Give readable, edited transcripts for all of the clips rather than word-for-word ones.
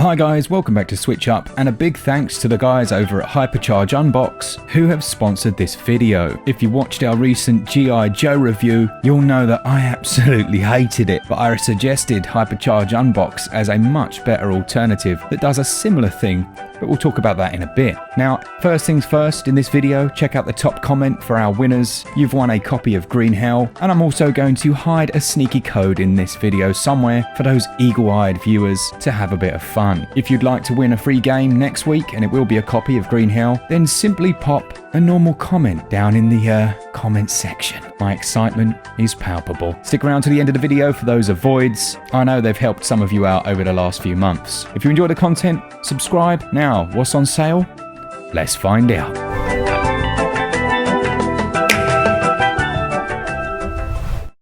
Hi guys, welcome back to SwitchUp, and a big thanks to the guys over at Hypercharge Unbox who have sponsored this video. If you watched our recent G.I. Joe review, you'll know that I absolutely hated it, but I suggested Hypercharge Unbox as a much better alternative that does a similar thing, but we'll talk about that in a bit. Now, first things first, in this video, check out the top comment for our winners. You've won a copy of Green Hell, and I'm also going to hide a sneaky code in this video somewhere for those eagle-eyed viewers to have a bit of fun. If you'd like to win a free game next week, and it will be a copy of Green Hell, then simply pop a normal comment down in the comment section. My excitement is palpable. Stick around to the end of the video for those avoids. I know they've helped some of you out over the last few months. If you enjoy the content, subscribe. Now, what's on sale? Let's find out.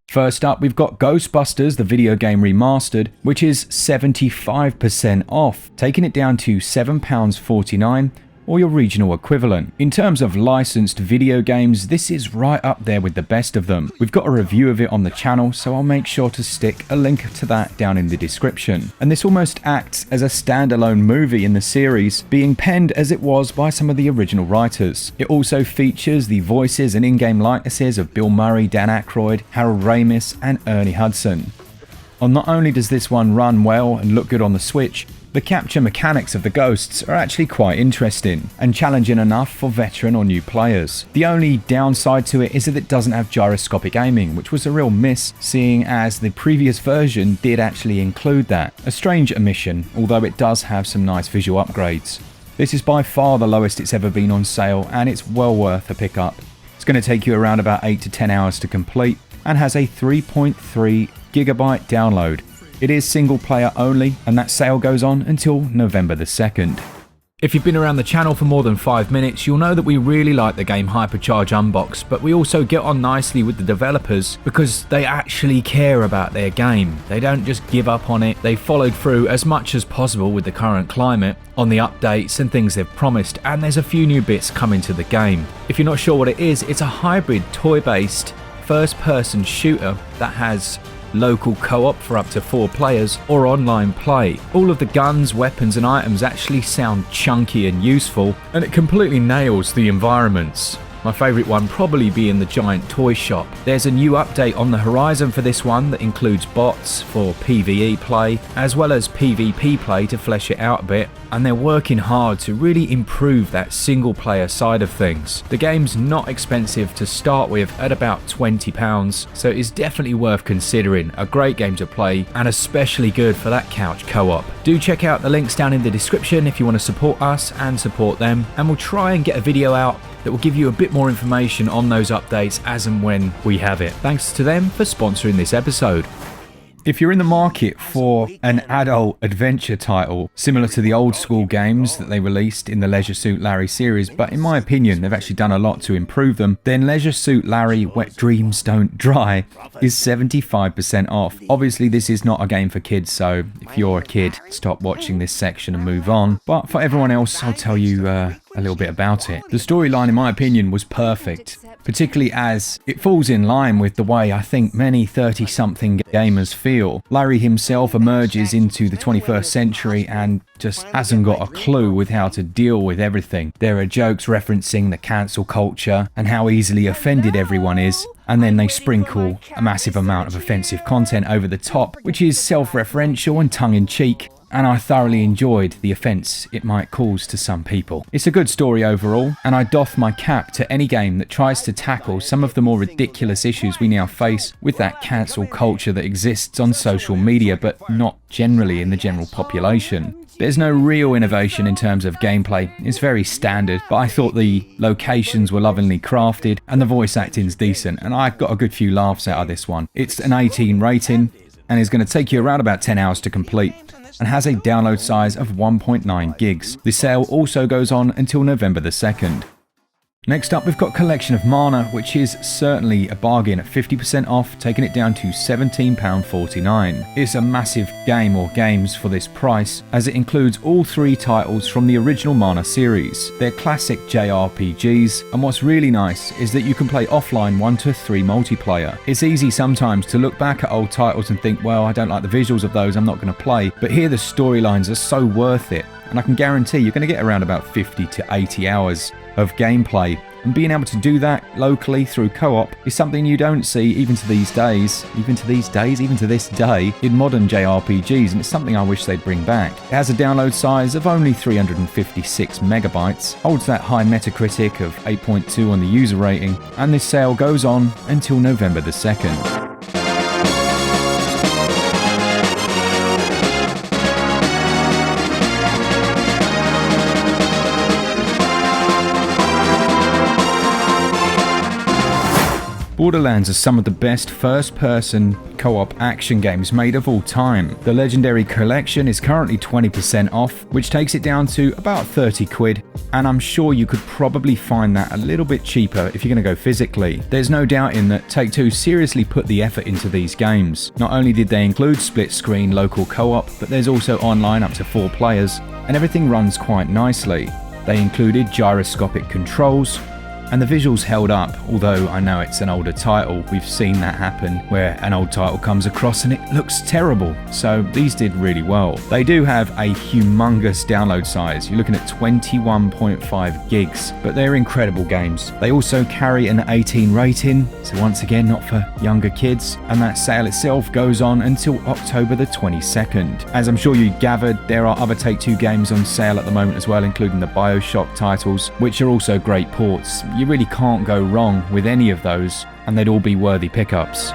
First up, we've got Ghostbusters, the video game remastered, which is 75% off, taking it down to £7.49, or your regional equivalent. In terms of licensed video games, this is right up there with the best of them. We've got a review of it on the channel, so I'll make sure to stick a link to that down in the description. And this almost acts as a standalone movie in the series, being penned as it was by some of the original writers. It also features the voices and in-game likenesses of Bill Murray, Dan Aykroyd, Harold Ramis, and Ernie Hudson. And not only does this one run well and look good on the Switch, the capture mechanics of the ghosts are actually quite interesting and challenging enough for veteran or new players. The only downside to it is that it doesn't have gyroscopic aiming, which was a real miss, seeing as the previous version did actually include that. A strange omission, although it does have some nice visual upgrades. This is by far the lowest it's ever been on sale, and it's well worth a pickup. It's going to take you around about 8 to 10 hours to complete and has a 3.3 gigabyte download. It is single player only, and that sale goes on until November the 2nd. If you've been around the channel for more than 5 minutes, you'll know that we really like the game Hypercharge Unbox, but we also get on nicely with the developers because they actually care about their game. They don't just give up on it, they followed through as much as possible with the current climate on the updates and things they've promised, and there's a few new bits coming to the game. If you're not sure what it is, it's a hybrid toy-based first-person shooter that has local co-op for up to 4 players or online play. All of the guns, weapons and items actually sound chunky and useful, and it completely nails the environments. My favourite one probably being the giant toy shop. There's a new update on the horizon for this one that includes bots for PvE play as well as PvP play to flesh it out a bit, and they're working hard to really improve that single player side of things. The game's not expensive to start with at about £20, so it is definitely worth considering. A great game to play and especially good for that couch co-op. Do check out the links down in the description if you want to support us and support them, and we'll try and get a video out that will give you a bit more information on those updates as and when we have it. Thanks to them for sponsoring this episode. If you're in the market for an adult adventure title similar to the old school games that they released in the Leisure Suit Larry series, but in my opinion they've actually done a lot to improve them, then Leisure Suit Larry Wet Dreams Don't Dry is 75% off. Obviously this is not a game for kids, so if you're a kid, stop watching this section and move on. But for everyone else, I'll tell you a little bit about it. The storyline, in my opinion, was perfect, particularly as it falls in line with the way I think many 30-something gamers feel. Larry himself emerges into the 21st century and just hasn't got a clue with how to deal with everything. There are jokes referencing the cancel culture and how easily offended everyone is, and then they sprinkle a massive amount of offensive content over the top, which is self-referential and tongue-in-cheek, and I thoroughly enjoyed the offence it might cause to some people. It's a good story overall, and I doff my cap to any game that tries to tackle some of the more ridiculous issues we now face with that cancel culture that exists on social media, but not generally in the general population. There's no real innovation in terms of gameplay, it's very standard, but I thought the locations were lovingly crafted and the voice acting's decent, and I got a good few laughs out of this one. It's an 18 rating and is going to take you around about 10 hours to complete, and has a download size of 1.9 gigs. The sale also goes on until November the 2nd. Next up, we've got Collection of Mana, which is certainly a bargain at 50% off, taking it down to £17.49. It's a massive game or games for this price, as it includes all 3 titles from the original Mana series. They're classic JRPGs, and what's really nice is that you can play offline 1 to 3 multiplayer. It's easy sometimes to look back at old titles and think, well, I don't like the visuals of those, I'm not going to play, but here the storylines are so worth it, and I can guarantee you're going to get around about 50 to 80 hours of gameplay, and being able to do that locally through co-op is something you don't see even to this day in modern JRPGs, and it's something I wish they'd bring back. It has a download size of only 356 megabytes, holds that high Metacritic of 8.2 on the user rating, and this sale goes on until November the 2nd. Borderlands are some of the best first-person co-op action games made of all time. The Legendary Collection is currently 20% off, which takes it down to about 30 quid, and I'm sure you could probably find that a little bit cheaper if you're going to go physically. There's no doubting that Take-Two seriously put the effort into these games. Not only did they include split-screen local co-op, but there's also online up to 4 players, and everything runs quite nicely. They included gyroscopic controls, and the visuals held up, although I know it's an older title. We've seen that happen where an old title comes across and it looks terrible. So these did really well. They do have a humongous download size. You're looking at 21.5 gigs, but they're incredible games. They also carry an 18 rating, so once again, not for younger kids. And that sale itself goes on until October the 22nd. As I'm sure you gathered, there are other Take-Two games on sale at the moment as well, including the BioShock titles, which are also great ports. You really can't go wrong with any of those, and they'd all be worthy pickups.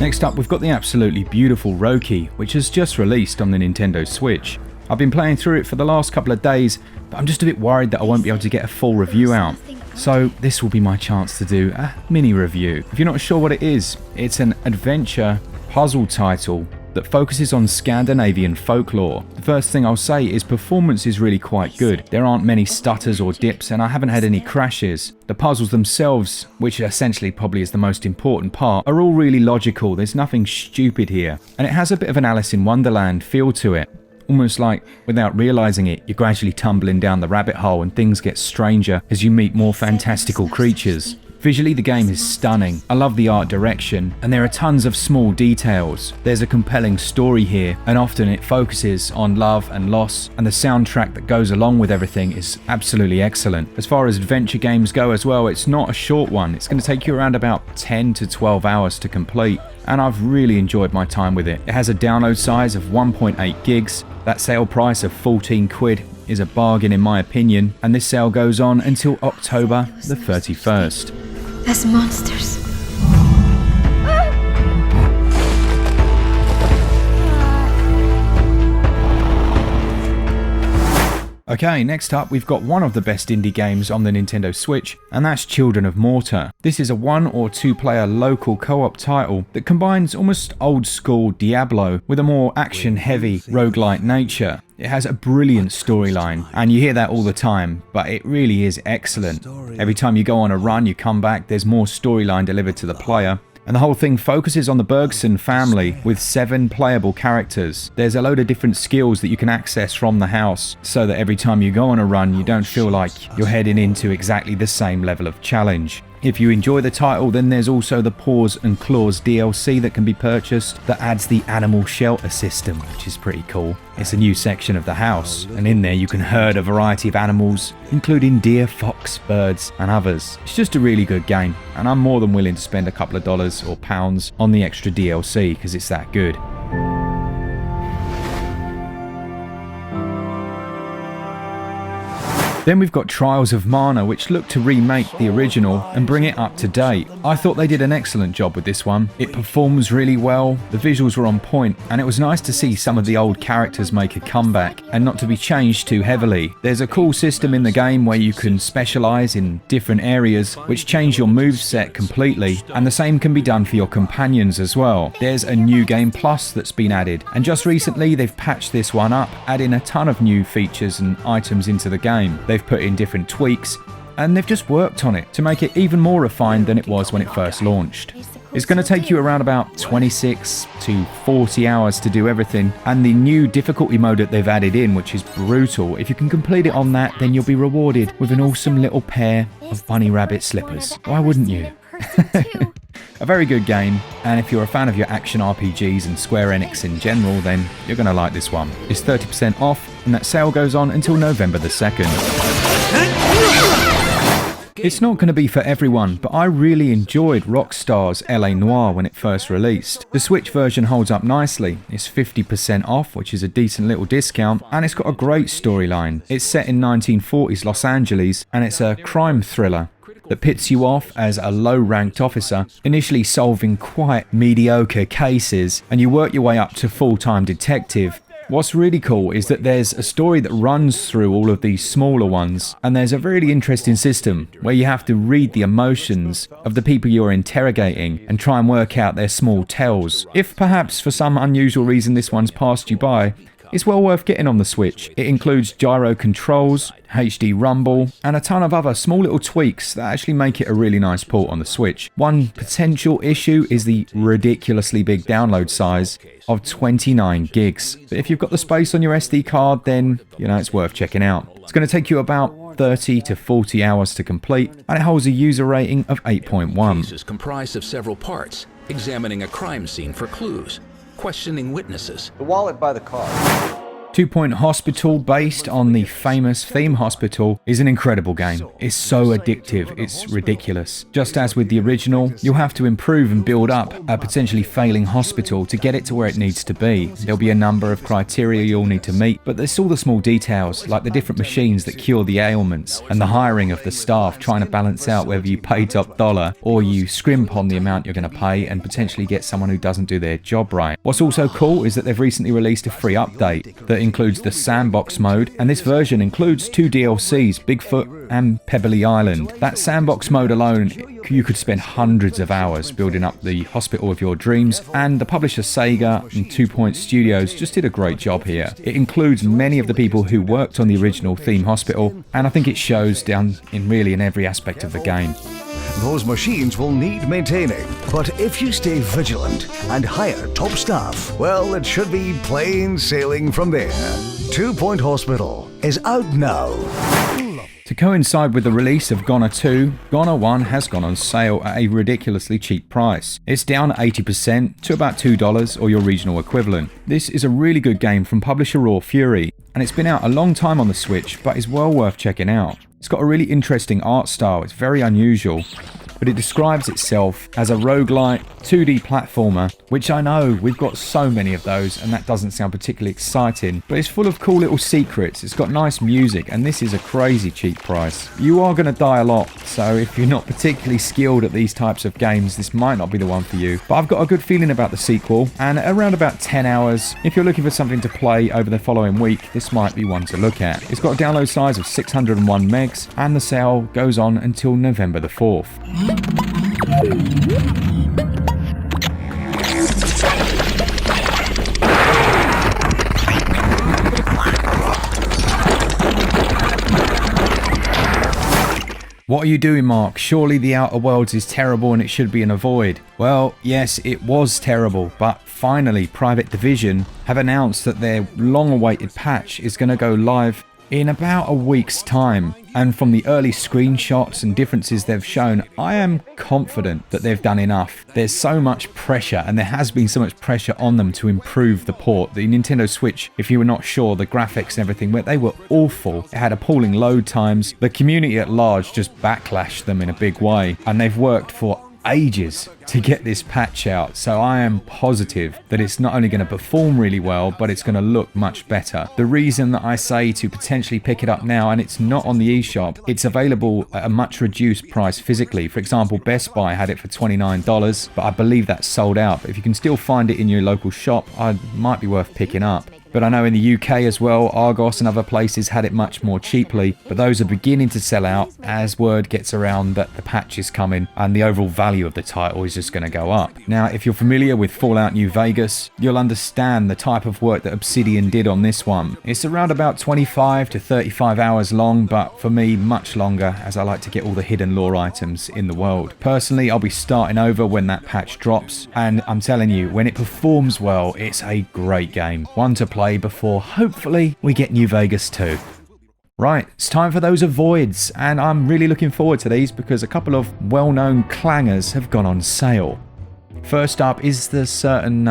Next up, we've got the absolutely beautiful Roki, which has just released on the Nintendo Switch. I've been playing through it for the last couple of days, but I'm just a bit worried that I won't be able to get a full review out. So this will be my chance to do a mini review. If you're not sure what it is, it's an adventure puzzle title that focuses on Scandinavian folklore. The first thing I'll say is performance is really quite good. There aren't many stutters or dips, and I haven't had any crashes. The puzzles themselves, which essentially probably is the most important part, are all really logical. There's nothing stupid here, and it has a bit of an Alice in Wonderland feel to it. Almost like, without realizing it, you're gradually tumbling down the rabbit hole and things get stranger as you meet more fantastical creatures. Visually, the game is stunning. I love the art direction, and there are tons of small details. There's a compelling story here, and often it focuses on love and loss, and the soundtrack that goes along with everything is absolutely excellent. As far as adventure games go as well, it's not a short one. It's going to take you around about 10 to 12 hours to complete, and I've really enjoyed my time with it. It has a download size of 1.8 gigs. That sale price of 14 quid is a bargain in my opinion, and this sale goes on until October the 31st. As monsters. Okay, next up we've got one of the best indie games on the Nintendo Switch, and that's Children of Mortar. This is a 1 or 2 player local co-op title that combines almost old school Diablo with a more action heavy roguelike nature. It has a brilliant storyline, and you hear that all the time, but it really is excellent. Every time you go on a run, you come back, there's more storyline delivered to the player. And the whole thing focuses on the Bergson family with 7 playable characters. There's a load of different skills that you can access from the house, so that every time you go on a run, you don't feel like you're heading into exactly the same level of challenge. If you enjoy the title, then there's also the Paws and Claws DLC that can be purchased that adds the animal shelter system, which is pretty cool. It's a new section of the house, and in there you can herd a variety of animals, including deer, fox, birds, and others. It's just a really good game, and I'm more than willing to spend a couple of dollars or pounds on the extra DLC because it's that good. Then we've got Trials of Mana, which look to remake the original and bring it up to date. I thought they did an excellent job with this one. It performs really well, the visuals were on point, and it was nice to see some of the old characters make a comeback and not to be changed too heavily. There's a cool system in the game where you can specialise in different areas which change your moveset completely, and the same can be done for your companions as well. There's a new game plus that's been added, and just recently they've patched this one up, adding a ton of new features and items into the game. they've put in different tweaks, and they've just worked on it to make it even more refined than it was when it first launched. It's going to take you around about 26 to 40 hours to do everything, and the new difficulty mode that they've added in, which is brutal, if you can complete it on that, then you'll be rewarded with an awesome little pair of bunny rabbit slippers. Why wouldn't you? A very good game, and if you're a fan of your action RPGs and Square Enix in general, then you're going to like this one. It's 30% off, and that sale goes on until November the 2nd. It's not going to be for everyone, but I really enjoyed Rockstars LA Noire when it first released. The Switch version holds up nicely. It's 50% off, which is a decent little discount, and it's got a great storyline. It's set in 1940s Los Angeles, and it's a crime thriller that pits you off as a low-ranked officer, initially solving quite mediocre cases, and you work your way up to full-time detective. What's really cool is that there's a story that runs through all of these smaller ones, and there's a really interesting system where you have to read the emotions of the people you're interrogating and try and work out their small tells. If perhaps for some unusual reason this one's passed you by, it's well worth getting on the Switch. It includes gyro controls, HD rumble, and a ton of other small little tweaks that actually make it a really nice port on the Switch. One potential issue is the ridiculously big download size of 29 gigs. But if you've got the space on your SD card, then, it's worth checking out. It's going to take you about 30 to 40 hours to complete, and it holds a user rating of 8.1. Case is comprised of several parts: examining a crime scene for clues, questioning witnesses. The wallet by the car. 2 Point Hospital, based on the famous theme hospital, is an incredible game. It's so addictive, it's ridiculous. Just as with the original, you'll have to improve and build up a potentially failing hospital to get it to where it needs to be. There'll be a number of criteria you'll need to meet, but there's all the small details, like the different machines that cure the ailments, and the hiring of the staff, trying to balance out whether you pay top dollar or you scrimp on the amount you're going to pay and potentially get someone who doesn't do their job right. What's also cool is that they've recently released a free update that includes the sandbox mode, and this version includes 2 DLCs, Bigfoot and Pebbly Island. That sandbox mode alone, you could spend hundreds of hours building up the hospital of your dreams, and the publisher Sega and 2 Point Studios just did a great job here. It includes many of the people who worked on the original theme hospital, and I think it shows down in every aspect of the game. Those machines will need maintaining, but if you stay vigilant and hire top staff, well, it should be plain sailing from there. 2 Point Hospital is out now. To coincide with the release of Ghana 2, Ghana 1 has gone on sale at a ridiculously cheap price. It's down 80% to about $2 or your regional equivalent. This is a really good game from publisher Raw Fury, and it's been out a long time on the Switch, but is well worth checking out. It's got a really interesting art style, it's very unusual, but it describes itself as a roguelite 2D platformer, which I know we've got so many of those and that doesn't sound particularly exciting, but it's full of cool little secrets, it's got nice music, and this is a crazy cheap price. You are going to die a lot, so if you're not particularly skilled at these types of games, this might not be the one for you, but I've got a good feeling about the sequel, and around about 10 hours, if you're looking for something to play over the following week, this might be one to look at. It's got a download size of 601 megs, and the sale goes on until November the 4th. What are you doing, Mark? Surely the Outer Worlds is terrible and it should be in a void. Well, yes, it was terrible, but finally Private Division have announced that their long-awaited patch is going to go live in about a week's time, and from the early screenshots and differences they've shown, I am confident that they've done enough. There's so much pressure, and there has been so much pressure on them to improve the port. The Nintendo Switch, if you were not sure, the graphics and everything, they were awful. It had appalling load times. The community at large just backlashed them in a big way, and they've worked for ages to get this patch out, so I am positive that it's not only going to perform really well, but it's going to look much better. The reason that I say to potentially pick it up now, and it's not on the eShop, it's available at a much reduced price physically. For example, Best Buy had it for $29, but I believe that's sold out. But if you can still find it in your local shop, it might be worth picking up. But I know in the UK as well, Argos and other places had it much more cheaply, but those are beginning to sell out as word gets around that the patch is coming and the overall value of the title is just going to go up. Now, if you're familiar with Fallout New Vegas, you'll understand the type of work that Obsidian did on this one. It's around about 25 to 35 hours long, but for me, much longer, as I like to get all the hidden lore items in the world. Personally, I'll be starting over when that patch drops, and I'm telling you, when it performs well, it's a great game. One to play before, hopefully, we get New Vegas 2. Right, it's time for those avoids, and I'm really looking forward to these because a couple of well-known clangers have gone on sale. First up is the certain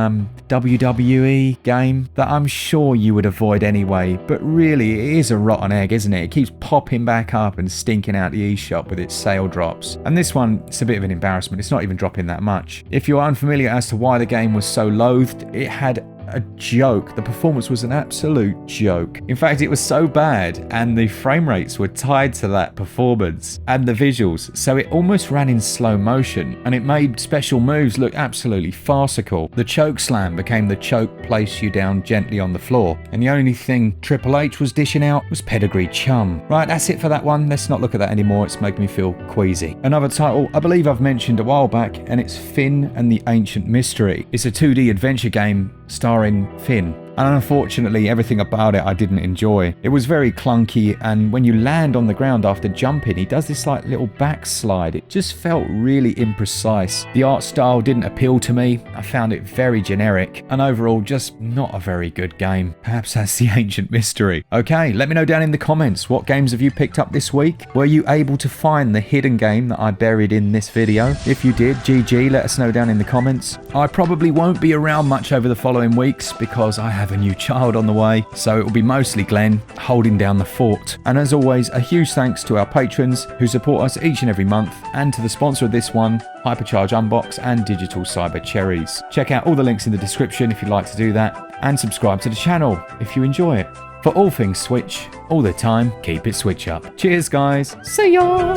WWE game that I'm sure you would avoid anyway, but really it is a rotten egg, isn't it? It keeps popping back up and stinking out the eShop with its sale drops. And this one, it's a bit of an embarrassment, it's not even dropping that much. If you're unfamiliar as to why the game was so loathed, it had a joke. The performance was an absolute joke. In fact, it was so bad and the frame rates were tied to that performance and the visuals, so it almost ran in slow motion and it made special moves look absolutely farcical. The choke slam became the choke place you down gently on the floor, and the only thing Triple H was dishing out was pedigree chum. Right, that's it for that one. Let's not look at that anymore. It's making me feel queasy. Another title I believe I've mentioned a while back, and it's Finn and the Ancient Mystery. It's a 2D adventure game starring Finn. And unfortunately, everything about it I didn't enjoy. It was very clunky, and when you land on the ground after jumping, he does this like little backslide. It just felt really imprecise. The art style didn't appeal to me. I found it very generic, and overall just not a very good game. Perhaps that's the Ancient Mystery. Okay, let me know down in the comments, what games have you picked up this week? Were you able to find the hidden game that I buried in this video? If you did, GG, let us know down in the comments. I probably won't be around much over the following weeks because I have a new child on the way, so it will be mostly Glen holding down the fort. And as always, a huge thanks to our patrons who support us each and every month, and to the sponsor of this one, Hypercharge Unbox and Digital Cyber Cherries. Check out all the links in the description if you'd like to do that, and subscribe to the channel if you enjoy it. For all things Switch, all the time, keep it Switch up. Cheers guys, see ya!